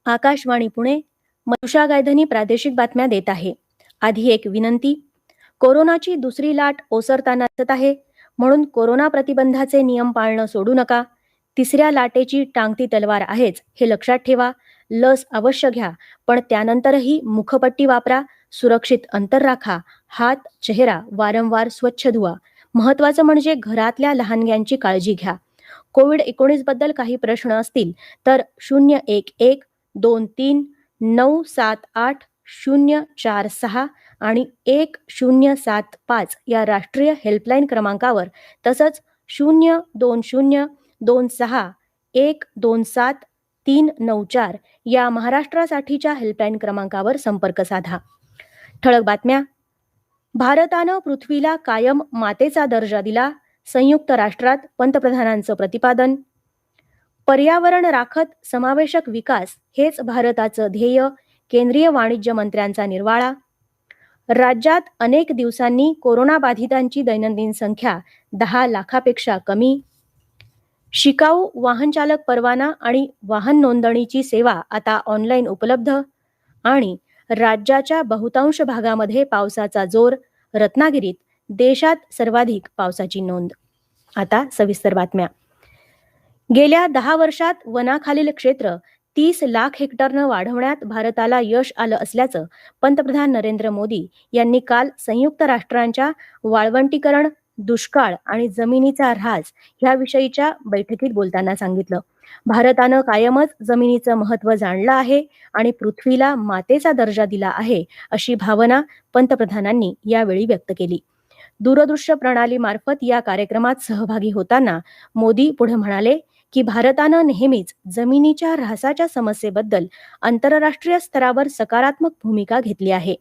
आकाशवाणी पुणे. मनुषा गायधनी प्रादेशिक बातम्या देत आहे. आधी एक विनंती. कोरोनाची दुसरी लाट ओसरताना दिसत आहे, म्हणून कोरोना प्रतिबंधाचे नियम पाळणं सोडू नका. तिसऱ्या लाटेची टांगती तलवार आहेच हे लक्षात ठेवा. लस अवश्य घ्या, पण त्यानंतरही मुखपट्टी वापरा, सुरक्षित अंतर राखा, हात चेहरा वारंवार स्वच्छ धुवा. महत्वाचं म्हणजे घरातल्या लहानग्यांची काळजी घ्या. कोविड-19 बद्दल काही प्रश्न असतील तर 011-23-978-046 आणि 1075 या राष्ट्रीय हेल्पलाईन क्रमांकावर तसंच 02026127394 या महाराष्ट्रासाठीच्या हेल्पलाईन क्रमांकावर संपर्क साधा. ठळक बातम्या. भारतानं पृथ्वीला कायम मातेचा दर्जा दिला. संयुक्त राष्ट्रात पंतप्रधानांचं प्रतिपादन. पर्यावरण राखत समावेशक विकास हेच भारताचं ध्येय. केंद्रीय वाणिज्य मंत्र्यांचा निर्वाळा. राज्यात अनेक दिवसांनी कोरोनाबाधितांची दैनंदिन संख्या 10 लाखापेक्षा कमी. शिकाऊ वाहन चालक परवाना आणि वाहन नोंदणीची सेवा आता ऑनलाईन उपलब्ध. आणि राज्याच्या बहुतांश भागामध्ये पावसाचा जोर. रत्नागिरीत देशात सर्वाधिक पावसाची नोंद. आता सविस्तर बातम्या. गेल्या 10 वर्षात वनाखालील क्षेत्र 30 लाख हेक्टरनं वाढवण्यात भारताला यश आलं असल्याचं पंतप्रधान नरेंद्र मोदी यांनी काल संयुक्त राष्ट्रांच्या वाळवंटीकरण, दुष्काळ आणि जमिनीचा ऱ्हास याविषयीच्या बैठकीत बोलताना सांगितलं. भारतानं कायमच जमिनीचं महत्त्व जाणलं आहे आणि पृथ्वीला मातेचा दर्जा दिला आहे, अशी भावना पंतप्रधानांनी यावेळी व्यक्त केली. दूरदृश्य प्रणालीमार्फत या कार्यक्रमात सहभागी होताना मोदी पुढे म्हणाले की भारतानं नेहमीच जमिनीच्या ऱ्हासाच्या समस्येबद्दल आंतरराष्ट्रीय स्तरावर सकारात्मक भूमिका घेतली आहे.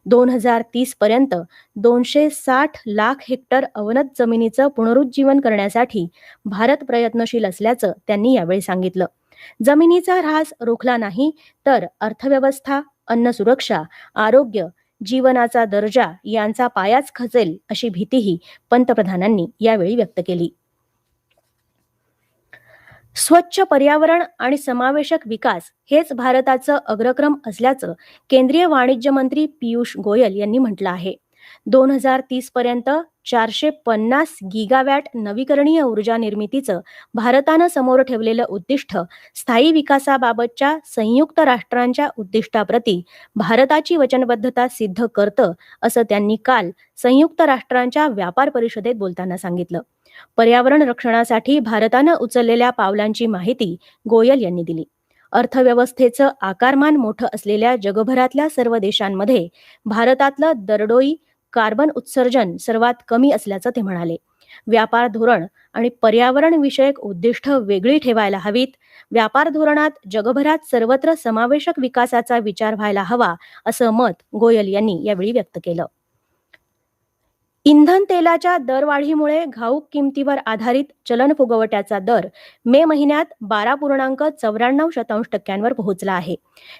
2030 पर्यंत 260 लाख हेक्टर अवनत जमिनीचं पुनरुज्जीवन करण्यासाठी भारत प्रयत्नशील असल्याचं त्यांनी यावेळी सांगितलं. जमिनीचा ऱ्हास रोखला नाही तर अर्थव्यवस्था, अन्न सुरक्षा, आरोग्य, जीवनाचा दर्जा यांचा पायाच खचेल अशी भीतीही पंतप्रधानांनी यावेळी व्यक्त केली. स्वच्छ पर्यावरण आणि समावेशक विकास हेच भारताचं अग्रक्रम असल्याचं केंद्रीय वाणिज्य मंत्री पियुष गोयल यांनी म्हटलं आहे. 2030 पर्यंत 450 गिगावॅट नवीकरणीय ऊर्जा निर्मितीचं भारतानं समोर ठेवलेलं उद्दिष्ट स्थायी विकासाबाबतच्या संयुक्त राष्ट्रांच्या उद्दिष्टाप्रती भारताची वचनबद्धता सिद्ध करतं, असं त्यांनी काल संयुक्त राष्ट्रांच्या व्यापार परिषदेत बोलताना सांगितलं. पर्यावरण रक्षणासाठी भारतानं उचललेल्या पावलांची माहिती गोयल यांनी दिली. अर्थव्यवस्थेचं आकारमान मोठं असलेल्या जगभरातल्या सर्व देशांमध्ये भारतातलं दरडोई कार्बन उत्सर्जन सर्वात कमी असल्याचं ते म्हणाले. व्यापार धोरण आणि पर्यावरण विषयक उद्दिष्ट वेगळी ठेवायला हवीत. व्यापार धोरणात जगभरात सर्वत्र समावेशक विकासाचा विचार व्हायला हवा, असं मत गोयल यांनी यावेळी व्यक्त केलं. इंधन तेलाच्या दरवाढीमुळे घाऊक किमतीवर आधारित चलन फुगवट्याचा दर मे महिन्यात 12.94% पोहोचला आहे.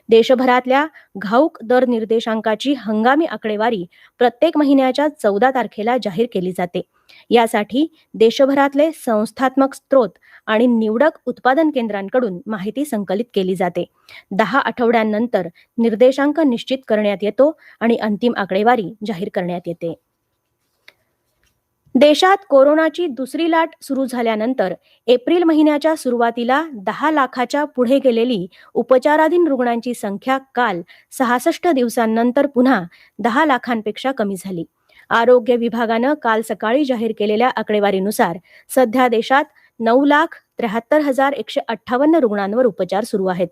देशभरातल्या घाऊक दर निर्देशांकाची हंगामी आकडेवारी प्रत्येक महिन्याच्या 14 तारखेला जाहीर केली जाते. यासाठी देशभरातले संस्थात्मक स्रोत आणि निवडक उत्पादन केंद्रांकडून माहिती संकलित केली जाते. 10 आठवड्यांनंतर निर्देशांक निश्चित करण्यात येतो आणि अंतिम आकडेवारी जाहीर करण्यात येते. देशात कोरोनाची दुसरी लाट सुरू झाल्यानंतर एप्रिल महिन्याच्या सुरुवातीला 10 लाखाच्या पुढे गेलेली उपचाराधीन रुग्णांची संख्या काल 66 दिवसांनंतर पुन्हा 10 लाखांपेक्षा कमी झाली. आरोग्य विभागानं काल सकाळी जाहीर केलेल्या आकडेवारीनुसार सध्या देशात 9,73,158 रुग्णांवर उपचार सुरू आहेत.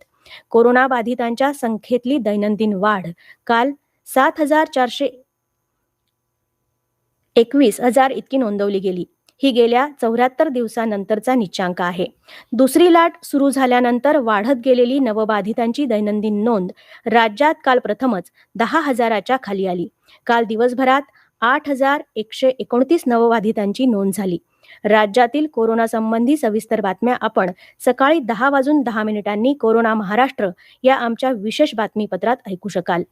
कोरोना बाधितांच्या संख्येतली दैनंदिन वाढ काल 7,421 इतकी नोंदवली गेली. ही गेल्या 74 दिवसांनंतरचा निच्चांक आहे. दुसरी लाट सुरू झाल्यानंतर वाढत गेलेली नवबाधितांची दैनंदिन नोंद राज्यात काल प्रथमच 10,000च्या खाली आली. काल दिवसभरात 8,129 नवबाधितांची नोंद झाली. राज्यातील कोरोना संबंधी सविस्तर बातम्या आपण सकाळी 10:10 कोरोना महाराष्ट्र या आमच्या विशेष बातमीपत्रात ऐकू शकाल.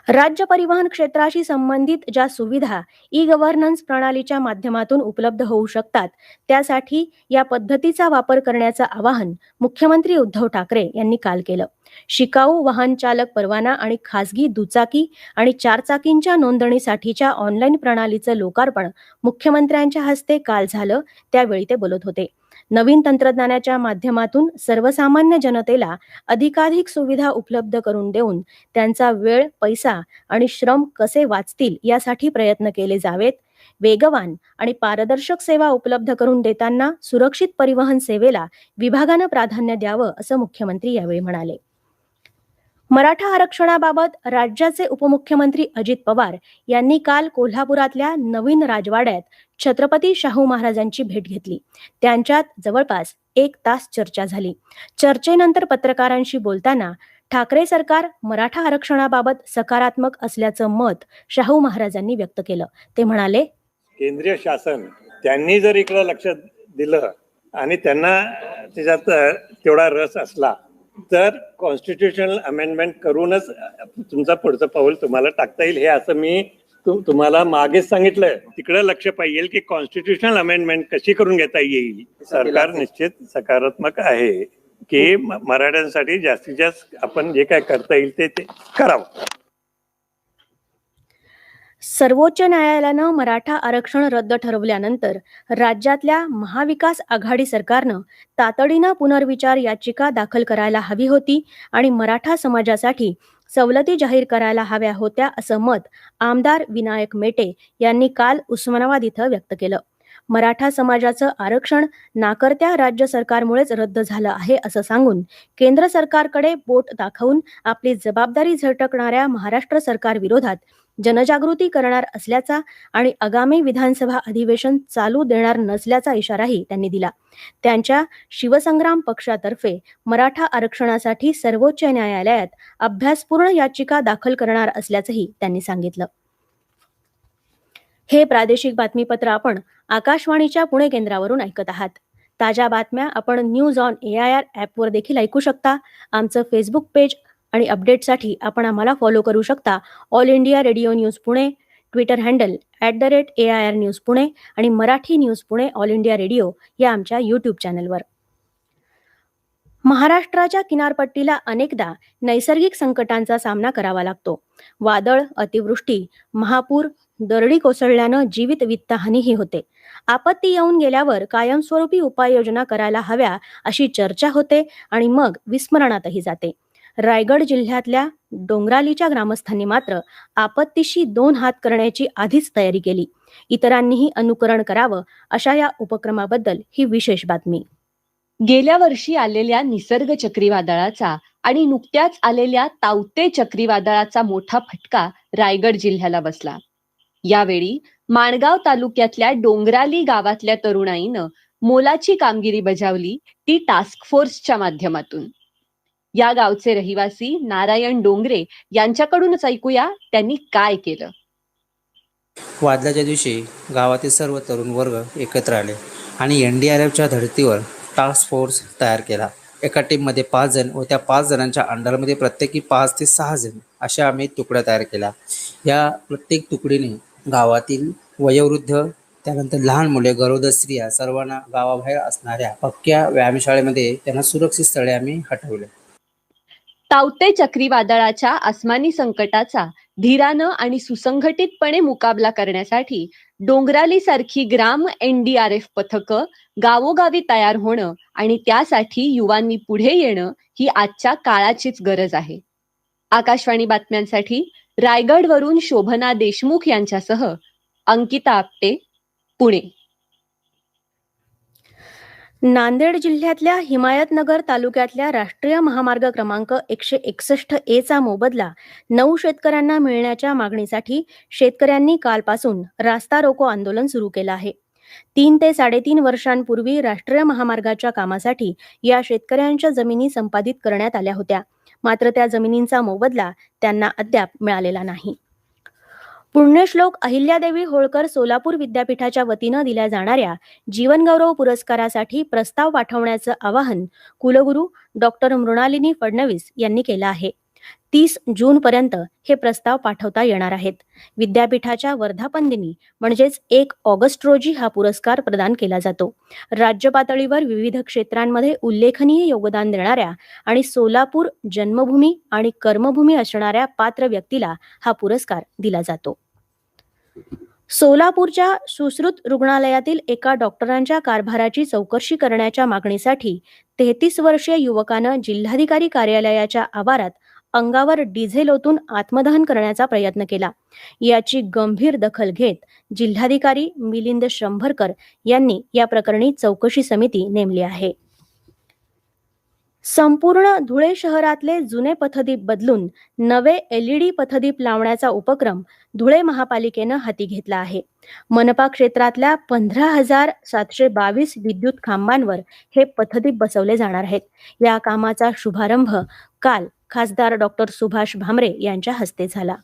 राज्य परिवहन क्षेत्राशी संबंधित ज्या सुविधा ई गव्हर्नन्स प्रणालीच्या माध्यमातून उपलब्ध होऊ शकतात त्यासाठी या पद्धतीचा वापर करण्याचं आवाहन मुख्यमंत्री उद्धव ठाकरे यांनी काल केलं. शिकाऊ वाहन चालक परवाना आणि खासगी दुचाकी आणि चारचाकींच्या नोंदणीसाठीच्या ऑनलाईन प्रणालीचं लोकार्पण मुख्यमंत्र्यांच्या हस्ते काल झालं, त्यावेळी ते बोलत होते. नवीन तंत्रज्ञानाच्या माध्यमातून सर्वसामान्य जनतेला अधिकाधिक सुविधा उपलब्ध करून देऊन त्यांचा वेळ, पैसा आणि श्रम कसे वाचतील यासाठी प्रयत्न केले जावेत. वेगवान आणि पारदर्शक सेवा उपलब्ध करून देताना सुरक्षित परिवहन सेवेला विभागानं प्राधान्य द्यावं, असं मुख्यमंत्री यावेळी म्हणाले. मराठा आरक्षणाबाबत राज्याचे उपमुख्यमंत्री अजित पवार यांनी काल कोल्हापुरातल्या नवीन राजवाड्यात छत्रपती शाहू महाराजांची भेट घेतली. त्यांच्यात जवळपास 1 तास चर्चा झाली. चर्चेनंतर पत्रकारांशी बोलताना ठाकरे सरकार मराठा आरक्षणाबाबत सकारात्मक असल्याचं मत शाहू महाराजांनी व्यक्त केलं. ते म्हणाले, केंद्रीय शासन त्यांनी जर इकडे लक्ष दिलं आणि त्यांना त्याच्यात तेवढा रस असला तर कॉन्स्टिट्यूशनल अमेंडमेंट करूनच तुमचं पुढचं पाऊल तुम्हाला टाकता येईल. हे असं मी तुम्हाला मागेच सांगितलंय. तिकडे लक्ष पाहिजे की कॉन्स्टिट्यूशनल अमेंडमेंट कशी करून घेता येईल. सरकार निश्चित सकारात्मक आहे की मराठ्यांसाठी जास्तीत जास्त आपण जे काय करता येईल ते करावं. सर्वोच्च न्यायालयानं मराठा आरक्षण रद्द ठरवल्यानंतर राज्यातल्या महाविकास आघाडी सरकारनं तातडीनं पुनर्विचार याचिका दाखल करायला हवी होती आणि मराठा समाजासाठी सवलती जाहीर करायला हव्या होत्या, असं मत आमदार विनायक मेटे यांनी काल उस्मानाबाद इथं व्यक्त केलं. मराठा समाजाचं आरक्षण नाकर्त्या राज्य सरकारमुळेच रद्द झालं आहे असं सांगून केंद्र सरकारकडे बोट दाखवून आपली जबाबदारी झटकणाऱ्या महाराष्ट्र सरकारविरोधात जनजागृती करणार असल्याचा आणि आगामी विधानसभा अधिवेशन चालू देणार नसल्याचा इशाराही त्यांनी दिला. त्यांच्या शिवसंग्राम पक्षातर्फे मराठा आरक्षणासाठी सर्वोच्च न्यायालयात अभ्यासपूर्ण याचिका दाखल करणार असल्याचंही त्यांनी सांगितलं. हे प्रादेशिक बातमीपत्र आपण आकाशवाणीच्या पुणे केंद्रावरून ऐकत आहात. ताज्या बातम्या आपण न्यूज ऑन AIR ॲपवर देखील ऐकू शकता. आमचं फेसबुक पेज आणि अपडेटसाठी आपण आम्हाला फॉलो करू शकता. All India radio news Pune, Twitter handle @AIR news Pune आणि Marathi news Pune all India radio या आमच्या यूट्यूब चॅनलवर. महाराष्ट्राच्या किनारपट्टीला अनेकदा नैसर्गिक संकटांचा सामना करावा लागतो. वादळ, अतिवृष्टी, महापूर, दरडी कोसळल्यानं जीवित वित्तहानीही होते. आपत्ती येऊन गेल्यावर कायमस्वरूपी उपाययोजना करायला हव्या अशी चर्चा होते आणि मग विस्मरणातही जाते. रायगड जिल्ह्यातल्या डोंगरालीच्या ग्रामस्थांनी मात्र आपत्तीशी 2 हात करण्याची आधीच तयारी केली. इतरांनीही अनुकरण करावं अशा या उपक्रमाबद्दल ही विशेष बातमी. गेल्या वर्षी आलेल्या निसर्ग चक्रीवादळाचा आणि नुकत्याच आलेल्या तावते चक्रीवादळाचा मोठा फटका रायगड जिल्ह्याला बसला. यावेळी माणगाव तालुक्यातल्या डोंगराली गावातल्या तरुणाईनं मोलाची कामगिरी बजावली, ती टास्क फोर्सच्या माध्यमातून. या गावचे रहिवासी नारायण डोंगरे यांच्याकडूनच ऐकूया त्यांनी काय केलं. वादळाच्या दिवशी गावातील सर्व तरुण वर्ग एकत्र आले आणि NDRFच्या धर्तीवर टास्क फोर्स तयार केला. एका टीममध्ये 5 जण व त्या 5 जणांच्या अंडरमध्ये प्रत्येकी 5 ते 6 जण अशा आम्ही तुकड्या तयार केल्या. या प्रत्येक तुकडीने गावातील वयोवृद्ध, त्यानंतर लहान मुले, गरोदर स्त्रिया सर्वांना गावाबाहेर असणाऱ्या पक्क्या व्यायामशाळेमध्ये त्यांना सुरक्षित स्थळी आम्ही हटवले. तावते चक्रीवादळाच्या आसमानी संकटाचा धीरानं आणि सुसंघटितपणे मुकाबला करण्यासाठी डोंगराली सारखी ग्राम NDRF पथकं गावोगावी तयार होणं आणि त्यासाठी युवांनी पुढे येणं ही आजच्या काळाचीच गरज आहे. आकाशवाणी बातम्यांसाठी रायगडवरून शोभना देशमुख यांच्यासह अंकिता आपटे, पुणे. नांदेड जिल्ह्यातल्या हिमायतनगर तालुक्यातल्या राष्ट्रीय महामार्ग क्रमांक 161A चा मोबदला 9 शेतकऱ्यांना मिळण्याच्या मागणीसाठी शेतकऱ्यांनी कालपासून रास्ता रोको आंदोलन सुरू केलं आहे. 3 ते 3.5 वर्षांपूर्वी राष्ट्रीय महामार्गाच्या कामासाठी या शेतकऱ्यांच्या जमिनी संपादित करण्यात आल्या होत्या. मात्र त्या जमिनींचा मोबदला त्यांना अद्याप मिळालेला नाही. पुण्यश्लोक अहिल्यादेवी होळकर सोलापूर विद्यापीठाच्या वतीनं दिल्या जाणाऱ्या जीवनगौरव पुरस्कारासाठी प्रस्ताव पाठवण्याचं आवाहन कुलगुरू डॉ. मृणालिनी फडणवीस यांनी केलं आहे. 30 जूनपर्यंत हे प्रस्ताव पाठवता येणार आहेत. विद्यापीठाच्या वर्धापन दिनी म्हणजेच 1 ऑगस्ट रोजी हा पुरस्कार प्रदान केला जातो. राज्य पातळीवर विविध क्षेत्रांमध्ये उल्लेखनीय योगदान देणाऱ्या आणि सोलापूर जन्मभूमी आणि कर्मभूमी असणाऱ्या पात्र व्यक्तीला हा पुरस्कार दिला जातो. सोलापूरच्या सुश्रुत रुग्णालयातील एका डॉक्टरांच्या कारभाराची चौकशी करण्याच्या मागणीसाठी 33 वर्षीय युवकानं जिल्हाधिकारी कार्यालयाच्या आवारात अंगावर डिझेल ओतून आत्मदहन करण्याचा प्रयत्न केला. याची गंभीर दखल घेत जिल्हाधिकारी मिलिंद शंभरकर यांनी या प्रकरणी चौकशी समिती नेमली आहे. संपूर्ण धुळे शहरातले जुने पथदीप बदलून नवे LED पथदीप लावण्याचा उपक्रम धुळे महापालिकेनं हाती घेतला आहे. मनपा क्षेत्रातल्या 15,722 विद्युत खांबांवर हे पथदीप बसवले जाणार आहेत. या कामाचा शुभारंभ काल खासदार डॉक्टर सुभाष भामरे यांच्या हस्ते झाला.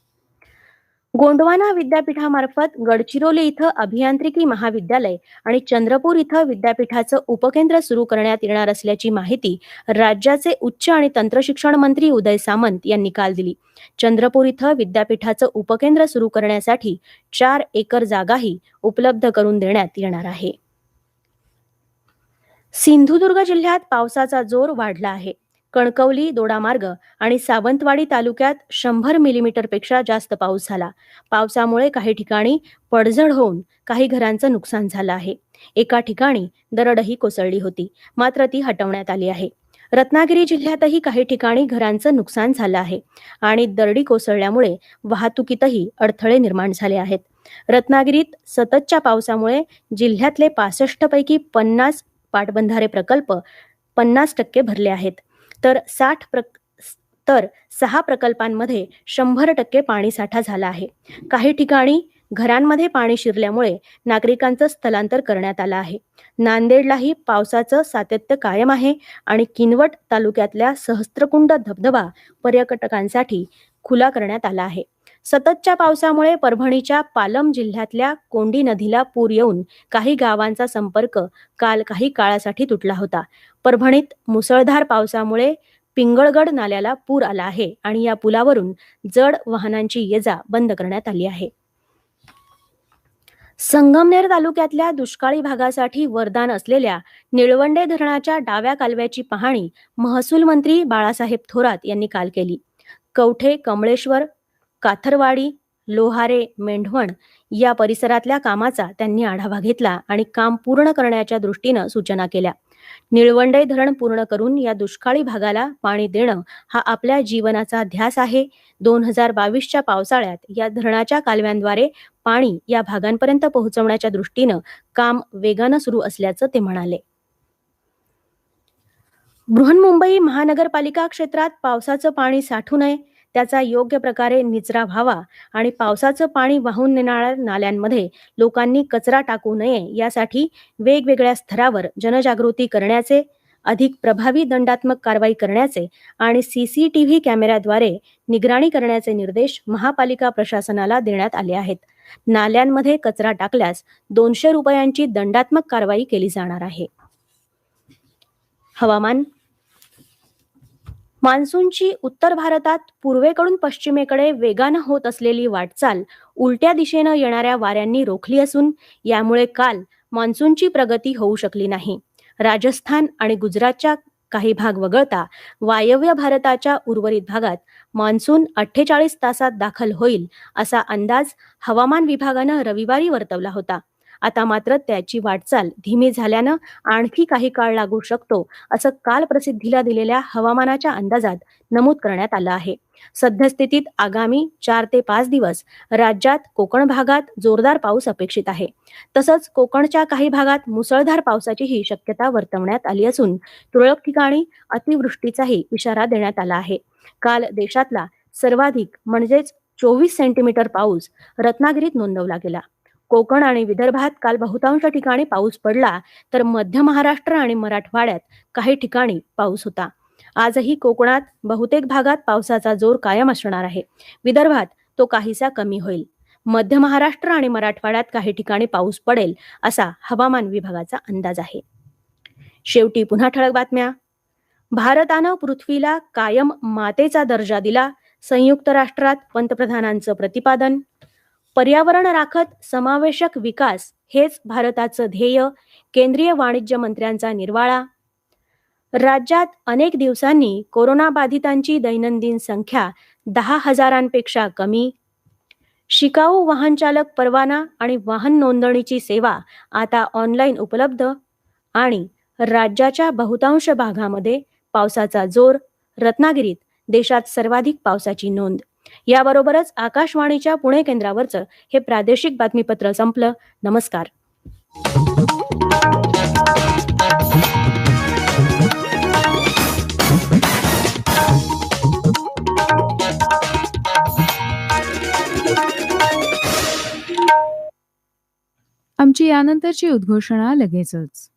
गोंडवाना विद्यापीठामार्फत गडचिरोली इथं अभियांत्रिकी महाविद्यालय आणि चंद्रपूर इथं विद्यापीठाचं उपकेंद्र सुरू करण्यात येणार असल्याची माहिती राज्याचे उच्च आणि तंत्रशिक्षण मंत्री उदय सामंत यांनी काल दिली. चंद्रपूर इथं विद्यापीठाचं उपकेंद्र सुरू करण्यासाठी 4 एकर जागाही उपलब्ध करून देण्यात येणार आहे. सिंधुदुर्ग जिल्ह्यात पावसाचा जोर वाढला आहे. कणकवली, दोडामार्ग आणि सावंतवाडी तालुक्यात 100 मिलीमीटरपेक्षा जास्त पाऊस झाला. पावसामुळे काही ठिकाणी पडझड होऊन काही घरांचं नुकसान झालं आहे. एका ठिकाणी दरडही कोसळली होती, मात्र ती हटवण्यात आली आहे. रत्नागिरी जिल्ह्यातही काही ठिकाणी घरांचं नुकसान झालं आहे आणि दरडी कोसळल्यामुळे वाहतुकीतही अडथळे निर्माण झाले आहेत. रत्नागिरीत सततच्या पावसामुळे जिल्ह्यातले 65 पैकी 50 पाटबंधारे प्रकल्प 50% भरले आहेत. तर 6 प्रकल्पांमध्ये 100% पाणीसाठा झाला आहे. काही ठिकाणी घरांमध्ये पाणी शिरल्यामुळे नागरिकांचं स्थलांतर करण्यात आलं आहे. नांदेडलाही पावसाचं सातत्य कायम आहे आणि किनवट तालुक्यातल्या सहस्त्रकुंड धबधबा पर्यटकांसाठी खुला करण्यात आला आहे. सततच्या पावसामुळे परभणीच्या पालम जिल्ह्यातल्या कोंडी नदीला पूर येऊन काही गावांचा संपर्क काल काही काळासाठी तुटला होता. परभणीत मुसळधार पावसामुळे पिंगळगड नाल्याला पूर आला आहे आणि या पुलावरून जड वाहनांची ये-जा बंद करण्यात आली आहे. संगमनेर तालुक्यातल्या दुष्काळी भागासाठी वरदान असलेल्या निळवंडे धरणाच्या डाव्या कालव्याची पाहणी महसूल मंत्री बाळासाहेब थोरात यांनी काल केली. कवठे, कमळेश्वर, काथरवाडी, लोहारे, मेंढवण या परिसरातल्या कामाचा त्यांनी आढावा घेतला आणि काम पूर्ण करण्याच्या दृष्टीनं सूचना केल्या. निळवंडे धरण पूर्ण करून या दुष्काळी भागाला पाणी देणं हा आपल्या जीवनाचा ध्यास आहे. 2022च्या पावसाळ्यात या धरणाच्या कालव्यांद्वारे पाणी या भागांपर्यंत पोहोचवण्याच्या दृष्टीनं काम वेगानं सुरू असल्याचं ते म्हणाले. बृहन्मुंबई महानगरपालिका क्षेत्रात पावसाचं पाणी साठू नये, त्याचा योग्य प्रकारे निचरा व्हावा आणि पावसाचं पाणी वाहून नेणाऱ्या नाल्यांमध्ये लोकांनी कचरा टाकू नये यासाठी वेगवेगळ्या स्तरावर जनजागृती करण्याचे, अधिक प्रभावी दंडात्मक कारवाई करण्याचे आणि CCTV कॅमेऱ्याद्वारे निगराणी करण्याचे निर्देश महापालिका प्रशासनाला देण्यात आले आहेत. नाल्यांमध्ये कचरा टाकल्यास 200 रुपयांची दंडात्मक कारवाई केली जाणार आहे. हवामान. मान्सूनची उत्तर भारतात पूर्वेकडून पश्चिमेकडे वेगानं होत असलेली वाटचाल उलट्या दिशेनं येणाऱ्या वाऱ्यांनी रोखली असून यामुळे काल मान्सूनची प्रगती होऊ शकली नाही. राजस्थान आणि गुजरातच्या काही भाग वगळता वायव्य भारताच्या उर्वरित भागात मान्सून 48 तासात दाखल होईल असा अंदाज हवामान विभागानं रविवारी वर्तवला होता. आता मात्र त्याची वाटचाल धीमी झाल्यानं आणखी काही काळ लागू शकतो असं काल प्रसिद्धीला दिलेल्या हवामानाच्या अंदाजात नमूद करण्यात आलं आहे. सद्यस्थितीत आगामी 4 ते 5 दिवस राज्यात कोकण भागात जोरदार पाऊस अपेक्षित आहे. तसंच कोकणच्या काही भागात मुसळधार पावसाचीही शक्यता वर्तवण्यात आली असून तुरळक ठिकाणी अतिवृष्टीचाही इशारा देण्यात आला आहे. काल देशातला सर्वाधिक म्हणजेच 24 सेंटीमीटर पाऊस रत्नागिरीत नोंदवला गेला. कोकण आणि विदर्भात काल बहुतांश ठिकाणी पाऊस पडला तर मध्य महाराष्ट्र आणि मराठवाड्यात काही ठिकाणी पाऊस होता. आजही कोकणात बहुतेक भागात पावसाचा जोर कायम असणार आहे. विदर्भात तो काहीसा कमी होईल. मध्य महाराष्ट्र आणि मराठवाड्यात काही ठिकाणी पाऊस पडेल असा हवामान विभागाचा अंदाज आहे. शेवटी पुन्हा ठळक बातम्या. भारतानं पृथ्वीला कायम मातेचा दर्जा दिला, संयुक्त राष्ट्रात पंतप्रधानांचं प्रतिपादन. पर्यावरण राखत समावेशक विकास हेच भारताचं ध्येय, केंद्रीय वाणिज्य मंत्र्यांचा निर्वाळा. राज्यात अनेक दिवसांनी कोरोनाबाधितांची दैनंदिन संख्या 10,000पेक्षा कमी. शिकाऊ वाहन चालक परवाना आणि वाहन नोंदणीची सेवा आता ऑनलाईन उपलब्ध. आणि राज्याच्या बहुतांश भागामध्ये पावसाचा जोर, रत्नागिरीत देशात सर्वाधिक पावसाची नोंद. याबरोबरच आकाशवाणीच्या पुणे केंद्रावरचं हे प्रादेशिक बातमीपत्र संपलं. नमस्कार. आमची यानंतरची उद्घोषणा लगेचच.